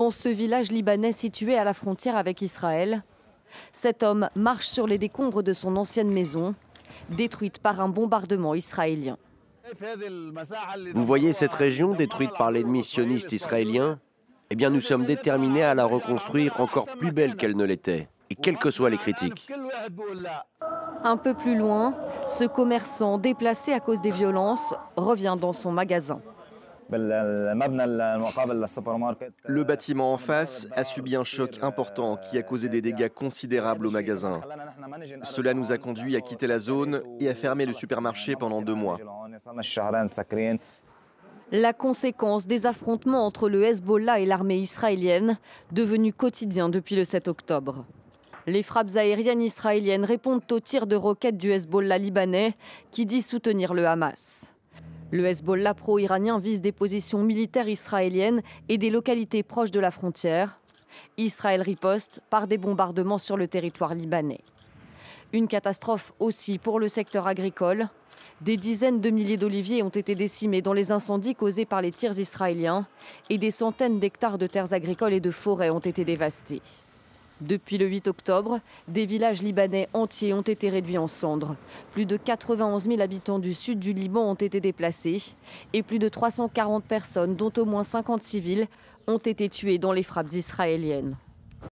dans ce village libanais situé à la frontière avec Israël. Cet homme marche sur les décombres de son ancienne maison, détruite par un bombardement israélien. Vous voyez cette région détruite par l'ennemi sioniste israélien? Eh bien, nous sommes déterminés à la reconstruire encore plus belle qu'elle ne l'était, et quelles que soient les critiques. Un peu plus loin, ce commerçant déplacé à cause des violences revient dans son magasin. Le bâtiment en face a subi un choc important qui a causé des dégâts considérables au magasin. Cela nous a conduit à quitter la zone et à fermer le supermarché pendant 2 mois. La conséquence des affrontements entre le Hezbollah et l'armée israélienne, devenu quotidien depuis le 7 octobre. Les frappes aériennes israéliennes répondent aux tirs de roquettes du Hezbollah libanais qui dit soutenir le Hamas. Le Hezbollah pro-iranien vise des positions militaires israéliennes et des localités proches de la frontière. Israël riposte par des bombardements sur le territoire libanais. Une catastrophe aussi pour le secteur agricole. Des dizaines de milliers d'oliviers ont été décimés dans les incendies causés par les tirs israéliens et des centaines d'hectares de terres agricoles et de forêts ont été dévastés. Depuis le 8 octobre, des villages libanais entiers ont été réduits en cendres. Plus de 91 000 habitants du sud du Liban ont été déplacés et plus de 340 personnes, dont au moins 50 civils, ont été tuées dans les frappes israéliennes.